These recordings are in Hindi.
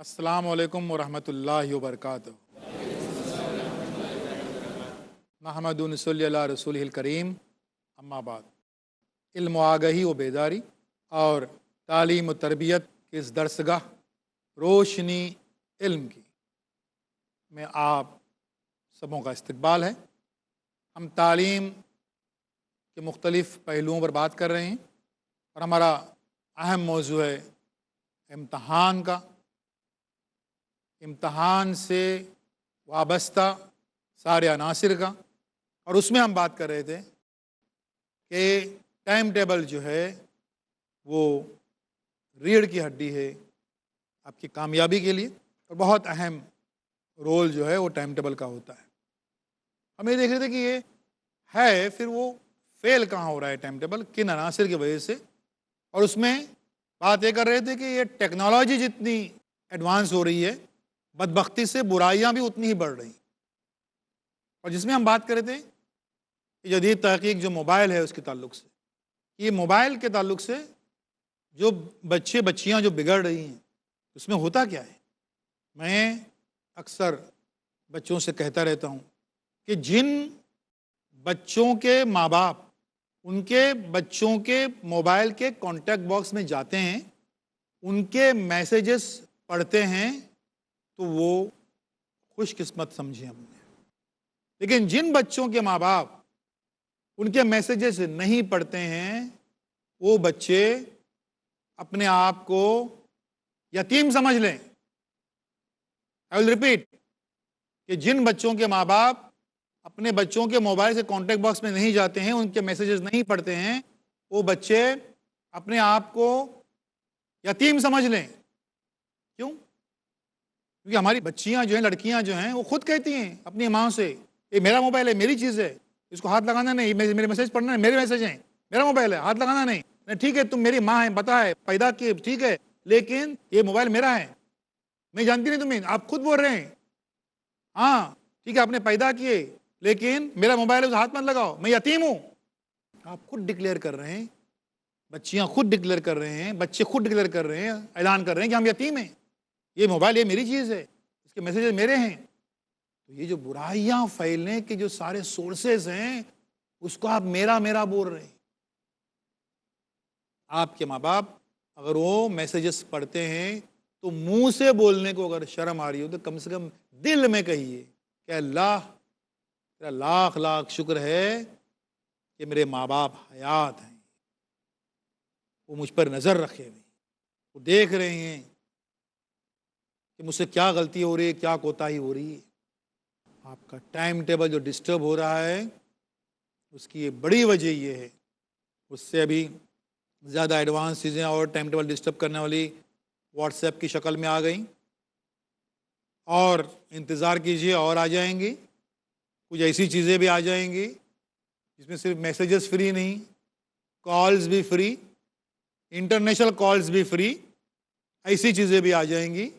अस्सलामु अलैकुम वरहमतुल्लाहि वबरकातुहू। नहमदु व नसल्ली अला रसूलिहिल करीम, अम्मा बाद। इल्म व आगही व बेदारी और तालीम व तरबियत की इस दरसगाह रोशनी इल्म की में आप सबों का इस्तकबाल है। हम तालीम के मुख्तलिफ़ पहलुओं पर बात कर रहे हैं और हमारा अहम मौजू है इम्तहान का। इम्तहान से वाबस्ता सारे अनासिर का, और उसमें हम बात कर रहे थे कि टाइम टेबल जो है वो रीढ़ की हड्डी है आपकी कामयाबी के लिए, और बहुत अहम रोल जो है वो टाइम टेबल का होता है। हम ये देख रहे थे कि ये है, फिर वो फेल कहाँ हो रहा है टाइम टेबल, किन अनासिर की वजह से। और उसमें बात ये कर रहे थे कि ये टेक्नोलॉजी जितनी एडवांस हो रही है, बदबख्ती से बुराइयां भी उतनी ही बढ़ रही। और जिसमें हम बात कर रहे थे कि जदीद तहकीक जो मोबाइल है उसके ताल्लुक से, ये मोबाइल के ताल्लुक से जो बच्चे बच्चियां जो बिगड़ रही हैं उसमें होता क्या है। मैं अक्सर बच्चों से कहता रहता हूँ कि जिन बच्चों के माँ बाप उनके बच्चों के मोबाइल के कॉन्टैक्ट बॉक्स में जाते हैं, उनके मैसेजेस पढ़ते हैं, तो वो खुशकिस्मत समझे हमने। लेकिन जिन बच्चों के माँ बाप उनके मैसेजेस नहीं पढ़ते हैं, वो बच्चे अपने आप को यतीम समझ लें। आई विल रिपीट कि जिन बच्चों के माँ बाप अपने बच्चों के मोबाइल से कॉन्टैक्ट बॉक्स में नहीं जाते हैं, उनके मैसेजेस नहीं पढ़ते हैं, वो बच्चे अपने आप को यतीम समझ लें। क्यों? क्योंकि हमारी बच्चियां जो हैं, लड़कियां जो हैं, वो खुद कहती हैं अपनी माँ से, ये मेरा मोबाइल है, मेरी चीज़ है, इसको हाथ लगाना नहीं, मेरे मैसेज पढ़ना है, मेरे मैसेज हैं, मेरा मोबाइल है, हाथ लगाना नहीं। नहीं ठीक है, तुम मेरी माँ है, पता है, पैदा किए, ठीक है, लेकिन ये मोबाइल मेरा है, मैं जानती नहीं तुम्हें, आप खुद बोल रहे हैं। हाँ ठीक है, आपने पैदा किए, लेकिन मेरा मोबाइल है, उस हाथ मत लगाओ, मैं यतीम हूँ। आप खुद डिक्लेयर कर रहे हैं, बच्चियाँ खुद डिक्लेयर कर रहे हैं, बच्चे खुद डिक्लेयर कर रहे हैं, ऐलान कर रहे हैं कि हम यतीम हैं, ये मोबाइल ये मेरी चीज़ है, इसके मैसेजेस मेरे हैं। तो ये जो बुराइयां फैलने के जो सारे सोर्सेज हैं, उसको आप मेरा मेरा बोल रहे हैं। आपके माँ बाप अगर वो मैसेजेस पढ़ते हैं तो मुंह से बोलने को अगर शर्म आ रही हो तो कम से कम दिल में कहिए कि अल्लाह तेरा लाख लाख शुक्र है कि मेरे माँ बाप हयात हैं, वो मुझ पर नज़र रखे हुए, वो देख रहे हैं कि मुझसे क्या गलती हो रही है, क्या कोताही हो रही है। आपका टाइम टेबल जो डिस्टर्ब हो रहा है, उसकी ये बड़ी वजह ये है। उससे अभी ज़्यादा एडवांस चीज़ें और टाइम टेबल डिस्टर्ब करने वाली व्हाट्सएप की शक्ल में आ गई, और इंतज़ार कीजिए और आ जाएंगी। कुछ ऐसी चीज़ें भी आ जाएंगी जिसमें सिर्फ मैसेजेस फ्री नहीं, कॉल्स भी फ्री, इंटरनेशनल कॉल्स भी फ्री, ऐसी चीज़ें भी आ जाएंगी।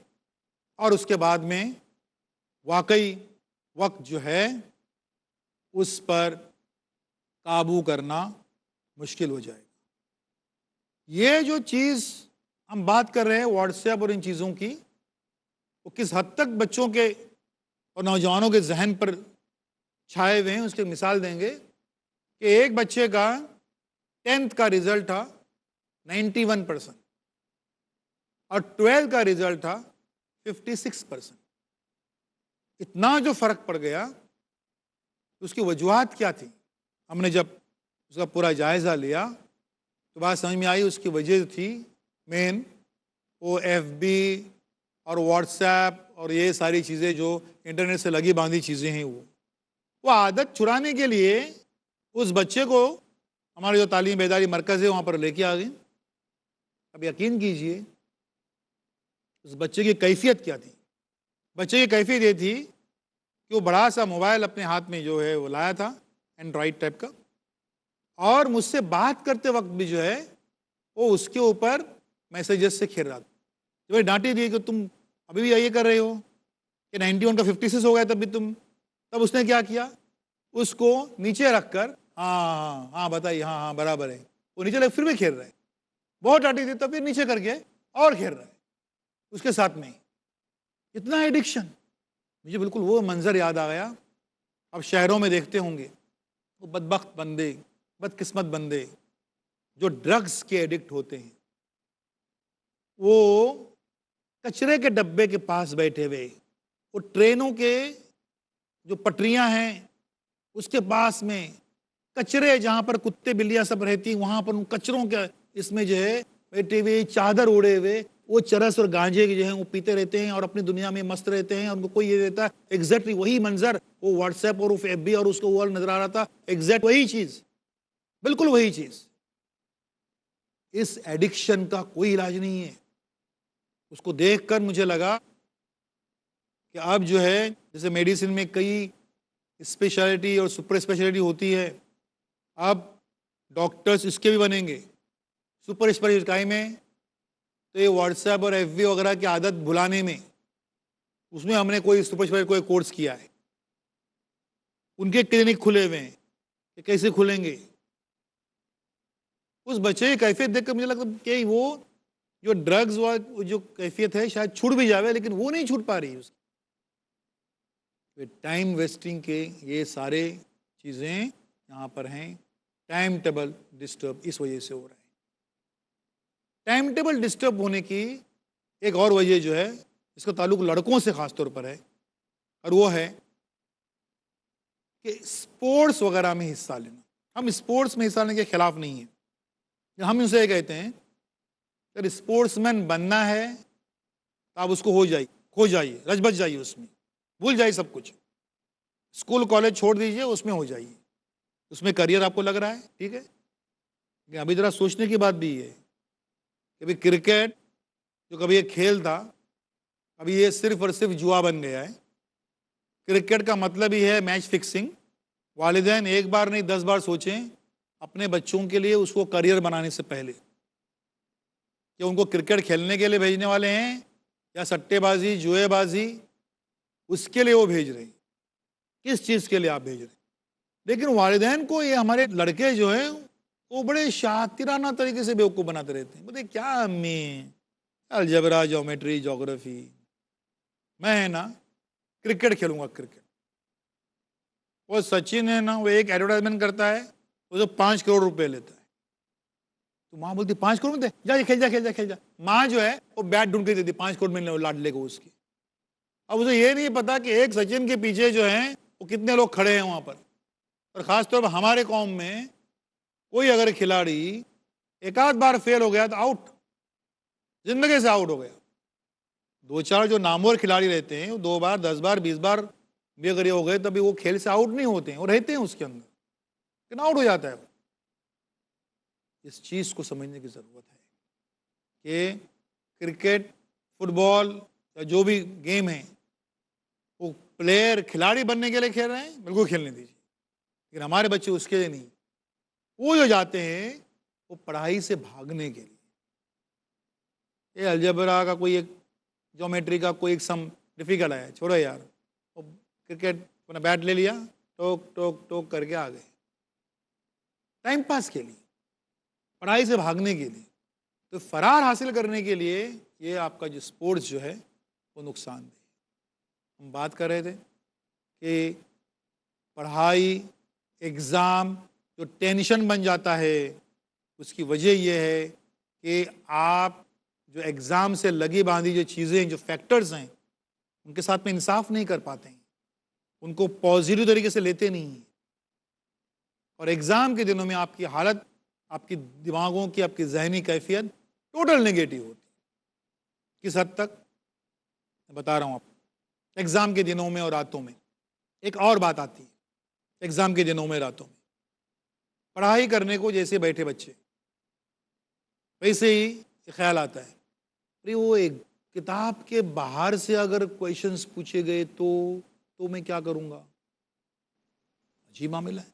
और उसके बाद में वाकई वक्त जो है उस पर काबू करना मुश्किल हो जाएगा। ये जो चीज़ हम बात कर रहे हैं व्हाट्सएप और इन चीज़ों की, वो किस हद तक बच्चों के और नौजवानों के जहन पर छाए हुए हैं, उसकी मिसाल देंगे कि एक बच्चे का 10th का रिजल्ट था 91% और 12th का रिजल्ट था 56%। इतना जो फ़र्क पड़ गया, उसकी वजूहात क्या थी? हमने जब उसका पूरा जायज़ा लिया तो बात समझ में आई, उसकी वजह थी मेन वो FB और व्हाट्सएप और ये सारी चीज़ें जो इंटरनेट से लगी बांधी चीज़ें हैं, वो आदत छुड़ाने के लिए उस बच्चे को हमारे जो तालीम बेदारी मरकज़ है वहाँ पर लेके आ गए। अब यकीन कीजिए उस बच्चे की कैफियत क्या थी। बच्चे की कैफियत ये थी कि वो बड़ा सा मोबाइल अपने हाथ में जो है वो लाया था, एंड्रॉइड टाइप का, और मुझसे बात करते वक्त भी जो है वो उसके ऊपर मैसेजेस से खेल रहा था। तो भाई डांटी दी कि तुम अभी भी ये कर रहे हो कि 91 का 56 हो गया तब भी तुम। तब उसने क्या किया, उसको नीचे रखकर हाँ हाँ हाँ बताइए हाँ हाँ बराबर है, वो नीचे फिर भी खेल रहे हैं। बहुत डांटी थी तब फिर नीचे करके और खेल रहे हैं उसके साथ में ही। इतना एडिक्शन। मुझे बिल्कुल वो मंजर याद आ गया। अब शहरों में देखते होंगे वो बदबख्त बंदे, बदकिस्मत बंदे जो ड्रग्स के एडिक्ट होते हैं, वो कचरे के डब्बे के पास बैठे हुए, वो ट्रेनों के जो पटरियां हैं उसके पास में कचरे जहां पर कुत्ते बिल्लियां सब रहती हैं वहां पर उन कचरों के इसमें जो है बैठे हुए, चादर ओढ़े हुए, वो चरस और गांजे के जो है वो पीते रहते हैं और अपनी दुनिया में मस्त रहते हैं। उनको कोई ये देता है एग्जैक्टली वही मंजर वो व्हाट्सएप और FB और उसको वो नजर आ रहा था, एग्जैक्ट वही चीज, बिल्कुल वही चीज। इस एडिक्शन का कोई इलाज नहीं है। उसको देखकर मुझे लगा कि अब जो है जैसे मेडिसिन में कई स्पेशलिटी और सुपर स्पेशलिटी होती है, अब डॉक्टर्स इसके भी बनेंगे सुपर स्पेशलिटी में। तो ये व्हाट्सएप और FB वगैरह की आदत भुलाने में, उसमें हमने कोई सुपर स्पेशलिटी कोई कोर्स किया है। उनके क्लिनिक खुले हुए हैं कि कैसे खुलेंगे। उस बच्चे की कैफियत देखकर मुझे लगता कि वो जो ड्रग्स वो जो कैफियत है शायद छूट भी जावे, लेकिन वो नहीं छूट पा रही उसकी। टाइम वेस्टिंग के ये सारे चीज़ें यहाँ पर हैं। टाइम टेबल डिस्टर्ब इस वजह से हो रहा है। टाइम टेबल डिस्टर्ब होने की एक और वजह जो है, इसका ताल्लुक लड़कों से खास तौर पर है, और वो है कि स्पोर्ट्स वगैरह में हिस्सा लेना। हम स्पोर्ट्स में हिस्सा लेने के खिलाफ नहीं है। हम उसे ये कहते हैं अगर स्पोर्ट्समैन बनना है तो आप उसको खो जाइए, रच बच जाइए उसमें, भूल जाइए सब कुछ। स्कूल कॉलेज छोड़ दीजिए, उसमें हो जाइए, उसमें करियर आपको लग रहा है ठीक है। लेकिन अभी जरा सोचने की बात भी है कि अभी क्रिकेट जो कभी एक खेल था, अभी ये सिर्फ और सिर्फ जुआ बन गया है। क्रिकेट का मतलब ही है मैच फिक्सिंग। वालिदैन एक बार नहीं 10 बार सोचें अपने बच्चों के लिए उसको करियर बनाने से पहले कि उनको क्रिकेट खेलने के लिए भेजने वाले हैं या सट्टेबाजी जुएबाजी उसके लिए वो भेज रहे हैं, किस चीज़ के लिए आप भेज रहे हैं। लेकिन वालिदैन को ये हमारे लड़के जो हैं वो बड़े शातिराना तरीके से बेवकूफ़ बनाते रहते हैं। बोलते क्या अम्मी अलजबरा ज्योमेट्री जोग्राफी, मैं है ना क्रिकेट खेलूंगा क्रिकेट। वो सचिन है ना, वो एक एडवर्टाइजमेंट करता है, वो जो 5 करोड़ रुपए लेता है। तो माँ बोलती 5 करोड़ में दे, जा खेल जा खेल जा खेल जा। माँ जो है वो बैट ढूंढ के देती 5 करोड़ मिलने लाडले को उसकी। अब उसे ये नहीं पता कि एक सचिन के पीछे जो है वो कितने लोग खड़े हैं वहां पर। और खासतौर पर हमारे कौम में कोई अगर खिलाड़ी एक आध बार फेल हो गया तो आउट, जिंदगी से आउट हो गया। 2-4 जो नामवर खिलाड़ी रहते हैं वो 2 बार 10 बार 20 बार भी अगर ये हो गए तभी वो खेल से आउट नहीं होते हैं, वो रहते हैं उसके अंदर, लेकिन आउट हो जाता है वो। इस चीज़ को समझने की ज़रूरत है कि क्रिकेट फुटबॉल या जो भी गेम है वो प्लेयर खिलाड़ी बनने के लिए खेल रहे हैं, बिल्कुल खेलने दीजिए। लेकिन हमारे बच्चे उसके लिए नहीं, वो जो जाते हैं वो पढ़ाई से भागने के लिए। ये अलजबरा का कोई एक ज्योमेट्री का कोई एक सम डिफिकल्ट है, छोड़ो यार, वो क्रिकेट अपना बैट ले लिया, टोक टोक टोक करके आ गए टाइम पास के लिए, पढ़ाई से भागने के लिए। तो फरार हासिल करने के लिए ये आपका जो स्पोर्ट्स जो है वो नुकसानदेह। हम बात कर रहे थे कि पढ़ाई एग्ज़ाम जो टेंशन बन जाता है उसकी वजह यह है कि आप जो एग्ज़ाम से लगी बांधी जो चीज़ें जो फैक्टर्स हैं उनके साथ में इंसाफ नहीं कर पाते हैं, उनको पॉजिटिव तरीके से लेते नहीं हैं। और एग्ज़ाम के दिनों में आपकी हालत, आपकी दिमागों की, आपकी जहनी कैफियत टोटल नेगेटिव होती है। किस हद तक मैं बता रहा हूँ आपको। एग्ज़ाम के दिनों में और रातों में एक और बात आती है। एग्ज़ाम के दिनों में रातों में पढ़ाई करने को जैसे बैठे बच्चे, वैसे ही ख्याल आता है अरे वो एक किताब के बाहर से अगर क्वेश्चंस पूछे गए तो मैं क्या करूँगा। अजीब मामला है।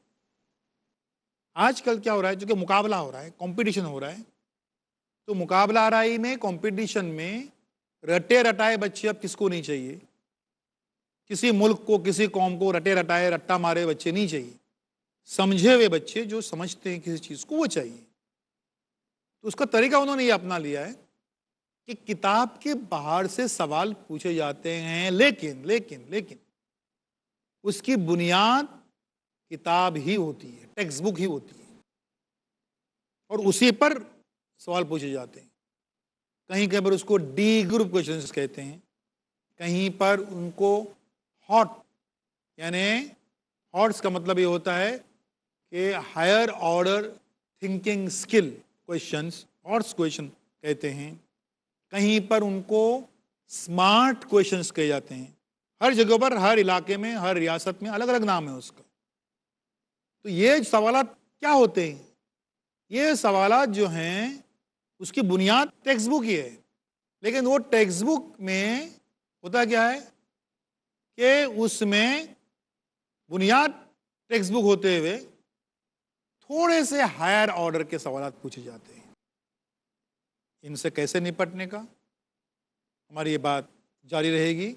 आजकल क्या हो रहा है, जो कि मुकाबला हो रहा है, कंपटीशन हो रहा है, तो मुकाबला आराई में, कंपटीशन में रटे रटाए बच्चे अब किसको नहीं चाहिए? किसी मुल्क को, किसी कौम को रटे रटाए रट्टा मारे बच्चे नहीं चाहिए। समझे हुए बच्चे जो समझते हैं किसी चीज़ को, वो चाहिए। तो उसका तरीका उन्होंने ये अपना लिया है कि किताब के बाहर से सवाल पूछे जाते हैं, लेकिन लेकिन लेकिन उसकी बुनियाद किताब ही होती है, टेक्स्ट बुक ही होती है, और उसी पर सवाल पूछे जाते हैं। कहीं कहीं पर उसको डी ग्रुप क्वेश्चंस कहते हैं, कहीं पर उनको हॉट, यानी हॉट्स का मतलब ये होता है कि higher order thinking skill questions, HOTS question कहते हैं। कहीं पर उनको स्मार्ट क्वेश्चंस कहे जाते हैं। हर जगह पर, हर इलाके में, हर रियासत में अलग अलग नाम है उसका। तो ये सवालात क्या होते हैं? ये सवालात जो हैं उसकी बुनियाद टेक्स्ट बुक ही है, लेकिन वो टेक्स्ट बुक में होता क्या है कि उसमें बुनियाद टेक्स्ट बुक होते हुए थोड़े से हायर ऑर्डर के सवालात पूछे जाते हैं। इनसे कैसे निपटने का, हमारी ये बात जारी रहेगी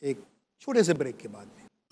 एक छोटे से ब्रेक के बाद में।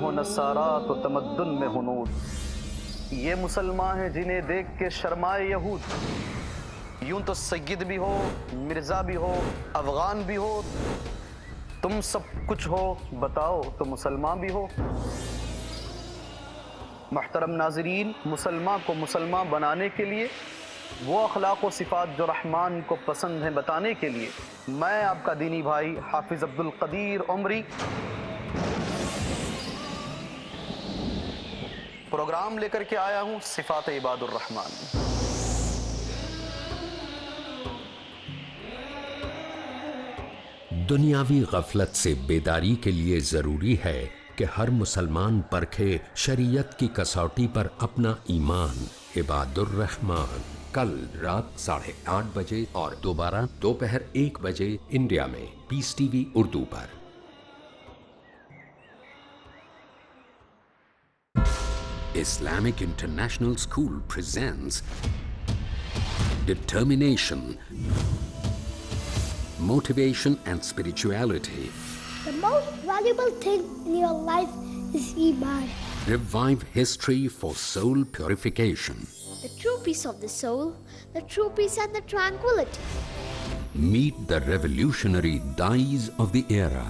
हो नसारा तो तमद्दुन में हुनूद। ये मुसलमान हैं जिन्हें देख के शर्माए यहूद। यूं तो सैयद भी हो, मिर्जा भी हो, अफगान भी हो, तुम सब कुछ हो, बताओ तो मुसलमान भी हो। मुहतरम नाज़रीन, मुसलमान को मुसलमान बनाने के लिए, वो अखलाक व सिफ़ात जो रहमान को पसंद हैं बताने के लिए, मैं आपका दीनी भाई हाफिज़ अब्दुल क़दीर उमरी प्रोग्राम लेकर के आया हूँ सिफ़ात इबादुर रहमान। दुनियावी गफलत से बेदारी के लिए जरूरी है कि हर मुसलमान परखे शरीयत की कसौटी पर अपना ईमान। इबादुर रहमान कल रात 8:30 बजे और दोबारा दोपहर 1 बजे इंडिया में पीस टीवी उर्दू पर। Islamic International School presents Determination, Motivation and Spirituality. The most valuable thing in your life is Iman. Revive history for soul purification. The true peace of the soul, the true peace and the tranquility. Meet the revolutionary dais of the era.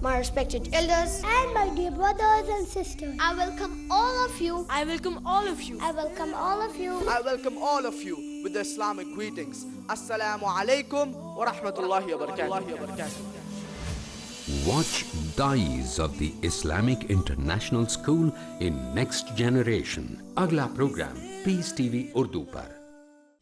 My respected elders and my dear brothers and sisters, I welcome all of you. I welcome all of you. I welcome all of you. I welcome all of you with the Islamic greetings. Assalamu alaikum wa rahmatullahi wa barakatuh. Watch Dais of the Islamic International School in Next Generation. अगला प्रोग्राम पीस टीवी उर्दू पर।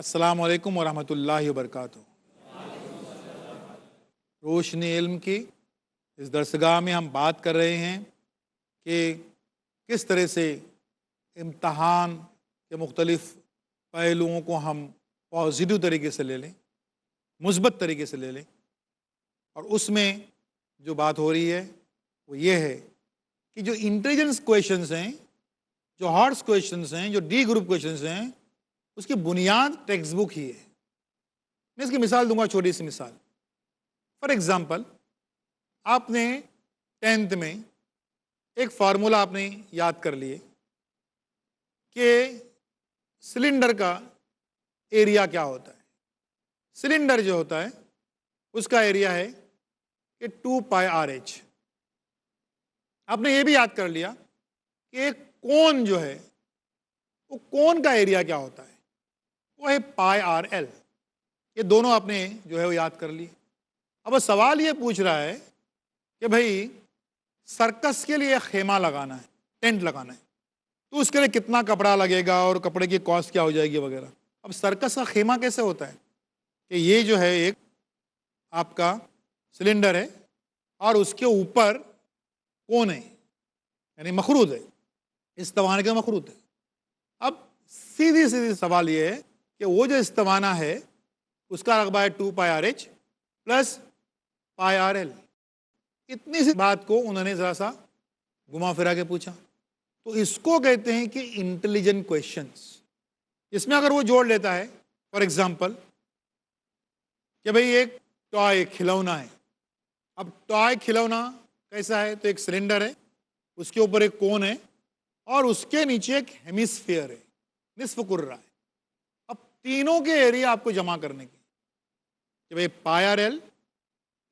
अस्सलामु अलैकुम व रहमतुल्लाहि व बरकातुहू। रोशनी इल्म की इस दरसगाह में हम बात कर रहे हैं कि किस तरह से इम्तहान के मुख्तलिफ़ पहलुओं को हम पॉजिटिव तरीके से ले लें, मुस्बत तरीके से ले लें। और उसमें जो बात हो रही है वो ये है कि जो इंटेलिजेंस क्वेश्चंस हैं, जो हार्ड्स क्वेश्चंस हैं, जो डी ग्रुप क्वेश्चंस हैं, उसकी बुनियाद टेक्स्ट बुक ही है। मैं इसकी मिसाल दूंगा, छोटी सी मिसाल। फॉर एग्जांपल, आपने 10th में एक फार्मूला आपने याद कर लिए कि सिलेंडर का एरिया क्या होता है। सिलेंडर जो होता है उसका एरिया है कि 2πRH। आपने ये भी याद कर लिया कि एक कोन जो है वो कोन का एरिया क्या होता है, वो है πRL। ये दोनों आपने जो है वो याद कर लिए। अब सवाल ये पूछ रहा है कि भाई सर्कस के लिए खेमा लगाना है, टेंट लगाना है, तो उसके लिए कितना कपड़ा लगेगा और कपड़े की कॉस्ट क्या हो जाएगी वगैरह। अब सर्कस का खेमा कैसे होता है कि ये जो है एक आपका सिलेंडर है और उसके ऊपर कोन है, यानी मखरूद है, इस्तवाना का मखरूद है। अब सीधी सीधी सवाल ये है कि वो जो इस्तवाना है उसका रकबा है 2πRH प्लस πRL। इतनी सी बात को उन्होंने ज़रा सा घुमा फिरा के पूछा, तो इसको कहते हैं कि इंटेलिजेंट क्वेश्चंस। इसमें अगर वो जोड़ लेता है फॉर एग्जांपल कि भाई एक टॉय खिलौना है, अब टॉय खिलौना कैसा है, तो एक सिलेंडर है, उसके ऊपर एक कोन है और उसके नीचे एक हेमिस्फीयर है, निस्फ कुर्रा है। अब तीनों के एरिया आपको जमा करने की कि भाई πRL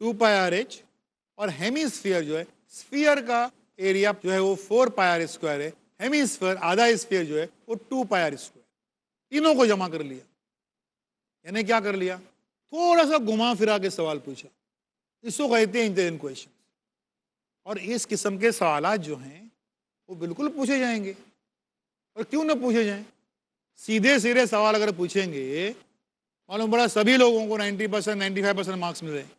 2πRH और हेमिस्फीयर जो है, स्फीयर का एरिया जो है वो 4πr² है, हेमिस्फीयर आधा स्फीयर जो है वो 2πr²। तीनों को जमा कर लिया, यानी क्या कर लिया, थोड़ा सा घुमा फिरा के सवाल पूछा। इसको कहते हैं इंटेलिजेंट क्वेश्चन। और इस किस्म के सवालात जो हैं वो बिल्कुल पूछे जाएंगे, और क्यों ना पूछे जाएं। सीधे सीधे सवाल अगर पूछेंगे, मालूम पड़ा सभी लोगों को 90% 95% मार्क्स मिल रहे हैं,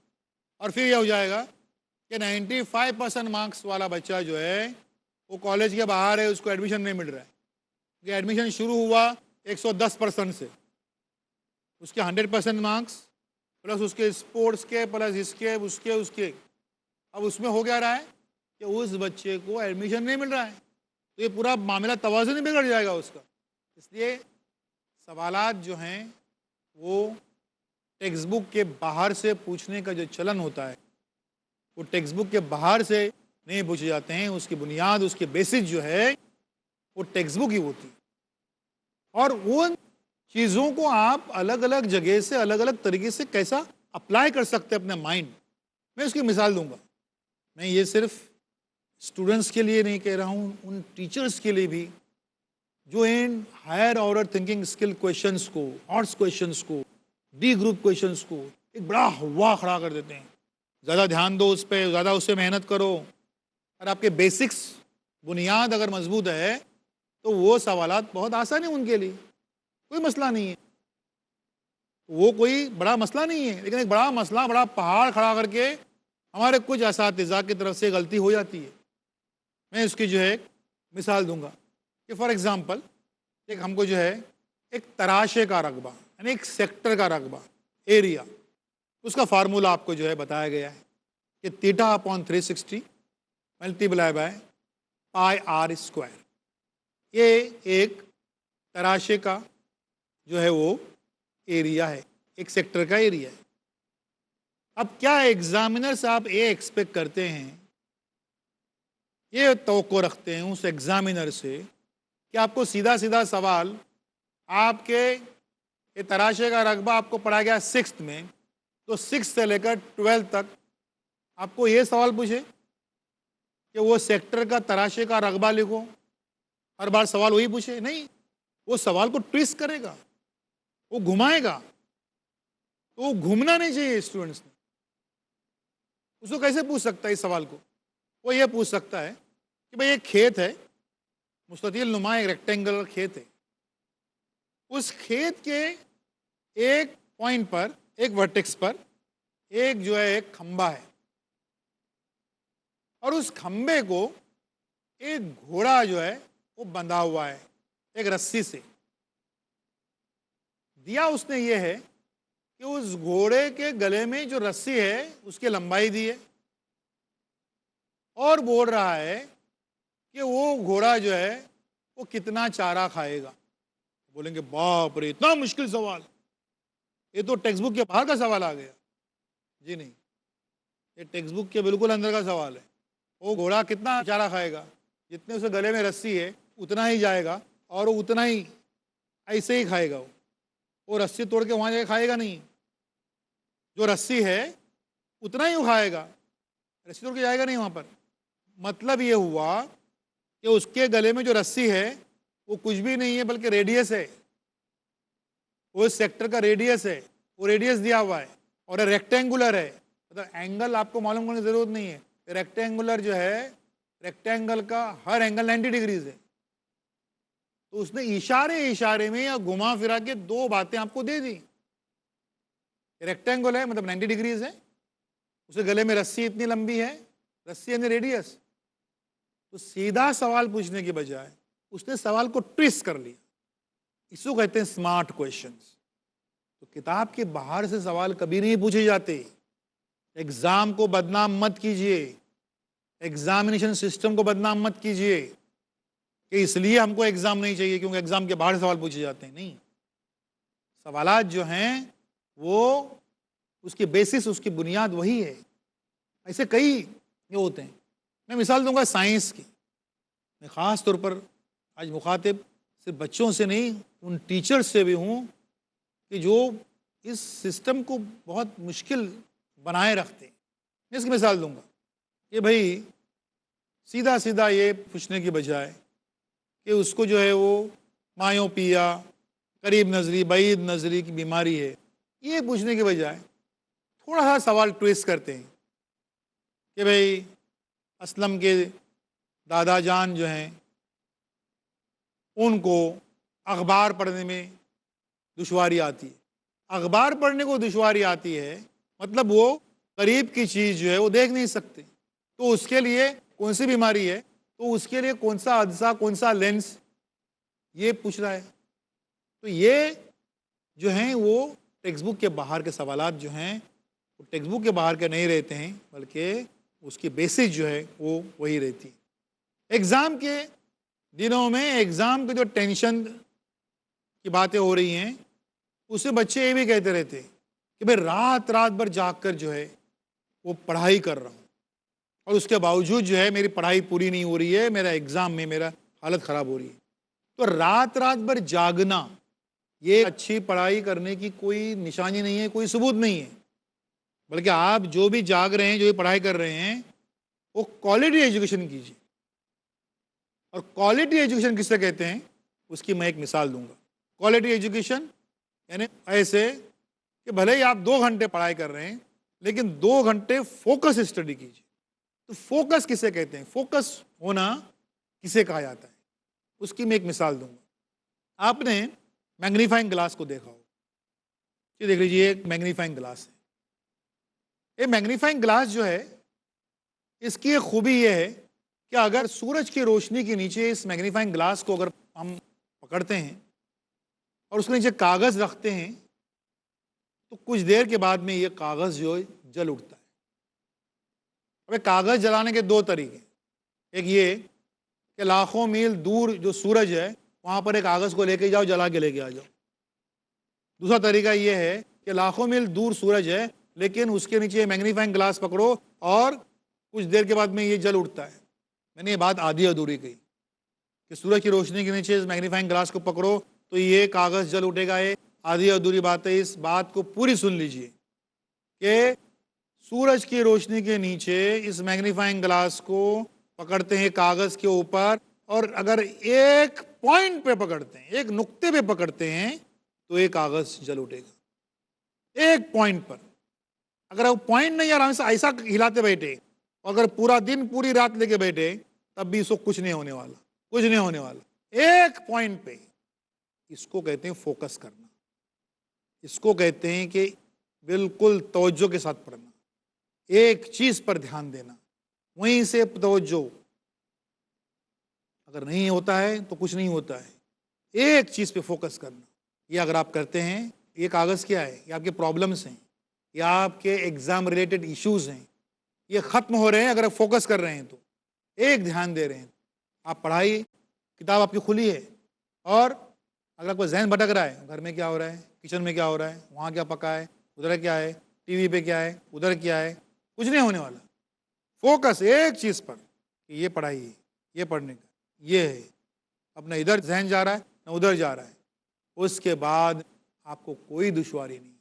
और फिर यह हो जाएगा कि 95% मार्क्स वाला बच्चा जो है वो कॉलेज के बाहर है, उसको एडमिशन नहीं मिल रहा है, क्योंकि एडमिशन शुरू हुआ 110% से, उसके 100% मार्क्स प्लस उसके स्पोर्ट्स के प्लस इसके उसके उसके, अब उसमें हो क्या रहा है कि उस बच्चे को एडमिशन नहीं मिल रहा है, तो ये पूरा मामला तवाज़ुन ही बिगड़ जाएगा उसका। इसलिए सवालात जो हैं वो टेक्स्ट बुक के बाहर से पूछने का जो चलन होता है वो टेक्स्ट बुक के बाहर से नहीं पूछे जाते हैं। उसकी बुनियाद, उसकी बेसिस जो है वो टेक्स्ट बुक ही होती है, और उन चीज़ों को आप अलग अलग जगह से अलग अलग तरीके से कैसा अप्लाई कर सकते हैं अपने माइंड। मैं उसकी मिसाल दूंगा। मैं ये सिर्फ स्टूडेंट्स के लिए नहीं कह रहा हूँ, उन टीचर्स के लिए भी जो इन higher order thinking skill questions को, हॉट्स क्वेश्चंस को, डी ग्रुप क्वेश्चंस को एक बड़ा हवा खड़ा कर देते हैं। ज़्यादा ध्यान दो उस पर, ज़्यादा उससे मेहनत करो, और आपके बेसिक्स बुनियाद अगर मजबूत है तो वो सवालात बहुत आसान है उनके लिए, कोई मसला नहीं है, वो कोई बड़ा मसला नहीं है। लेकिन एक बड़ा मसला, बड़ा पहाड़ खड़ा करके हमारे कुछ असातिज़ा की तरफ से गलती हो जाती है। मैं इसकी जो है एक मिसाल दूंगा कि फॉर एग्ज़ाम्पल एक हमको जो है एक तराशे का रकबा, यानी एक सेक्टर का रकबा, एरिया, उसका फार्मूला आपको जो है बताया गया है कि θ/360 मल्टीप्लाई बाय πr²। ये एक तराशे का जो है वो एरिया है, एक सेक्टर का एरिया है। अब क्या एग्जामिनर साहब ये एक्सपेक्ट करते हैं, ये तवक्को रखते हैं उस एग्जामिनर से कि आपको सीधा सीधा सवाल, आपके ये तराशे का रकबा आपको पढ़ा गया 6th में, तो 6 से लेकर 12 तक आपको ये सवाल पूछे कि वो सेक्टर का तराशे का रकबा लिखो, हर बार सवाल वही पूछे? नहीं, वो सवाल को ट्विस्ट करेगा, वो घुमाएगा। तो वो घूमना नहीं चाहिए स्टूडेंट्स ने। उसको कैसे पूछ सकता है इस सवाल को? वो ये पूछ सकता है कि भाई एक खेत है, मुस्ततिल नुमा एक रेक्टेंगुलर खेत है, उस खेत के एक पॉइंट पर, एक वर्टेक्स पर एक जो है एक खंबा है, और उस खंबे को एक घोड़ा जो है वो बंधा हुआ है एक रस्सी से। दिया उसने ये है कि उस घोड़े के गले में जो रस्सी है उसकी लंबाई दी है, और बोल रहा है कि वो घोड़ा जो है वो कितना चारा खाएगा। बोलेंगे बाप रे, इतना मुश्किल सवाल, ये तो टेक्स्ट बुक के बाहर का सवाल आ गया। जी नहीं, ये टेक्स्ट बुक के बिल्कुल अंदर का सवाल है। वो घोड़ा कितना चारा खाएगा, जितने उसे गले में रस्सी है उतना ही जाएगा, और वो उतना ही ऐसे ही खाएगा। वो रस्सी तोड़ के वहाँ जाके खाएगा नहीं, जो रस्सी है उतना ही वो खाएगा, रस्सी तोड़ के जाएगा नहीं वहाँ पर। मतलब ये हुआ कि उसके गले में जो रस्सी है वो कुछ भी नहीं है बल्कि रेडियस है, वो सेक्टर का रेडियस है, वो रेडियस दिया हुआ है, और रेक्टेंगुलर है। मतलब एंगल आपको मालूम करने की जरूरत नहीं है, रेक्टेंगुलर जो है, रेक्टेंगल का हर एंगल 90 डिग्रीज है। तो उसने इशारे इशारे में या घुमा फिरा के दो बातें आपको दे दी। रेक्टेंगल है मतलब 90 डिग्रीज है, उसके गले में रस्सी इतनी लंबी है, रस्सी यानी रेडियस। तो सीधा सवाल पूछने की बजाय उसने सवाल को ट्विस्ट कर लिया। इसको कहते हैं स्मार्ट क्वेश्चंस। तो किताब के बाहर से सवाल कभी नहीं पूछे जाते। एग्जाम को बदनाम मत कीजिए, एग्जामिनेशन सिस्टम को बदनाम मत कीजिए कि इसलिए हमको एग्जाम नहीं चाहिए क्योंकि एग्जाम के बाहर सवाल पूछे जाते हैं। नहीं, सवालात जो हैं वो उसकी बेसिस, उसकी बुनियाद वही है। ऐसे कई ये होते हैं। मैं मिसाल दूंगा साइंस की। मैं ख़ास तौर पर आज मुखातिब सिर्फ बच्चों से नहीं, उन टीचर्स से भी हूँ कि जो इस सिस्टम को बहुत मुश्किल बनाए रखते हैं। मैं इसकी मिसाल दूंगा कि भाई सीधा सीधा ये पूछने की बजाय कि उसको जो है वो मायोपिया, करीब नज़री, बैद नज़री की बीमारी है, ये पूछने के बजाय थोड़ा सा सवाल ट्विस्ट करते हैं कि भाई असलम के दादा जान जो हैं उनको अखबार पढ़ने में दुश्वारी आती है। अखबार पढ़ने को दुश्वारी आती है मतलब वो करीब की चीज़ जो है वो देख नहीं सकते। तो उसके लिए कौन सी बीमारी है, तो उसके लिए कौन सा अज्जा, कौन सा लेंस, ये पूछ रहा है। तो ये जो हैं वो टेक्स्ट बुक के बाहर के सवालात जो हैं वो टेक्स्ट बुक के बाहर के नहीं रहते हैं, बल्कि उसकी बेसिस जो है वो वही रहती है। एग्ज़ाम के दिनों में एग्ज़ाम के जो टेंशन की बातें हो रही हैं उससे बच्चे ये भी कहते रहते हैं कि भाई रात रात भर जाग कर जो है वो पढ़ाई कर रहा हूँ और उसके बावजूद जो है मेरी पढ़ाई पूरी नहीं हो रही है, मेरा एग्ज़ाम में मेरा हालत ख़राब हो रही है। तो रात रात भर जागना ये अच्छी पढ़ाई करने की कोई निशानी नहीं है, कोई सबूत नहीं है। बल्कि आप जो भी जाग रहे हैं, जो भी पढ़ाई कर रहे हैं, वो क्वालिटी एजुकेशन कीजिए। और क्वालिटी एजुकेशन किससे कहते हैं उसकी मैं एक मिसाल दूंगा। क्वालिटी एजुकेशन यानी ऐसे कि भले ही आप 2 घंटे पढ़ाई कर रहे हैं लेकिन 2 घंटे फोकस स्टडी कीजिए। तो फोकस किसे कहते हैं, फोकस होना किसे कहा जाता है, उसकी मैं एक मिसाल दूंगा। आपने मैग्नीफाइंग ग्लास को देखा हो, ये देख लीजिए एक मैग्नीफाइंग ग्लास है। ये मैग्नीफाइंग ग्लास जो है इसकी एक खूबी ये है कि अगर सूरज की रोशनी के नीचे इस मैग्नीफाइंग ग्लास को अगर हम पकड़ते हैं और उसके नीचे कागज़ रखते हैं तो कुछ देर के बाद में ये कागज़ जो है जल उठता है। अब कागज़ जलाने के 2 तरीके, एक ये कि लाखों मील दूर जो सूरज है वहाँ पर एक कागज़ को लेके जाओ, जला के लेके आ जाओ। दूसरा तरीका ये है कि लाखों मील दूर सूरज है लेकिन उसके नीचे मैग्नीफाइंग ग्लास पकड़ो और कुछ देर के बाद में ये जल उठता है। मैंने ये बात आधी अधूरी कही कि सूरज की रोशनी के नीचे इस मैग्नीफाइंग ग्लास को पकड़ो तो ये कागज़ जल उठेगा। ये आधी अधूरी बात है। इस बात को पूरी सुन लीजिए कि सूरज की रोशनी के नीचे इस मैग्नीफाइंग ग्लास को पकड़ते हैं कागज़ के ऊपर, और अगर एक पॉइंट पे पकड़ते हैं, एक नुक्ते पे पकड़ते हैं तो ये कागज़ जल उठेगा। एक पॉइंट पर अगर वो पॉइंट नहीं आराम से ऐसा हिलाते बैठे, अगर पूरा दिन पूरी रात लेके बैठे, तब भी इसको कुछ नहीं होने वाला, कुछ नहीं होने वाला। एक पॉइंट पे, इसको कहते हैं फोकस करना। इसको कहते हैं कि बिल्कुल तवज्जो के साथ पढ़ना, एक चीज पर ध्यान देना, वहीं से तवज्जो। अगर नहीं होता है तो कुछ नहीं होता है, एक चीज पे फोकस करना। ये अगर आप करते हैं, ये कागज क्या है, ये आपके प्रॉब्लम्स हैं, ये आपके एग्जाम रिलेटेड इश्यूज हैं, ये खत्म हो रहे हैं अगर आप फोकस कर रहे हैं तो, एक ध्यान दे रहे हैं। आप पढ़ाई, किताब आपकी खुली है, और अगर आपको जहन भटक रहा है, घर में क्या हो रहा है, किचन में क्या हो रहा है, वहाँ क्या पका है, उधर क्या है, टीवी पे क्या है, उधर क्या है, कुछ नहीं होने वाला। फोकस एक चीज़ पर, कि ये पढ़ाई है, ये पढ़ने का ये है। अब न इधर जहन जा रहा है न उधर जा रहा है, उसके बाद आपको कोई दुश्वारी नहीं।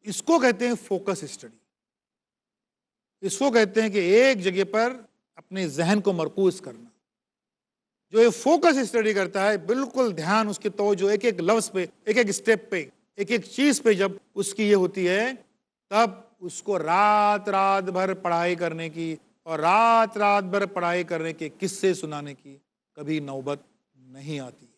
इसको कहते हैं फोकस स्टडी। इसको कहते हैं कि एक जगह पर अपने जहन को मरकूज करना। जो ये फोकस स्टडी करता है, बिल्कुल ध्यान उसके तवज्जो एक एक लफ्ज़ पे, एक एक स्टेप पे, एक एक चीज़ पे जब उसकी ये होती है, तब उसको रात रात भर पढ़ाई करने की और रात रात भर पढ़ाई करने के किस्से सुनाने की कभी नौबत नहीं आती।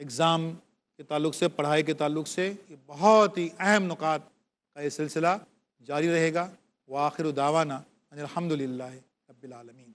एग्ज़ाम के ताल्लुक से, पढ़ाई के ताल्लुक से ये बहुत ही अहम नुकात का ये सिलसिला जारी रहेगा। व आखिर दावाना अनिल हम्दुलिल्लाहि रब्बिल आलमीन।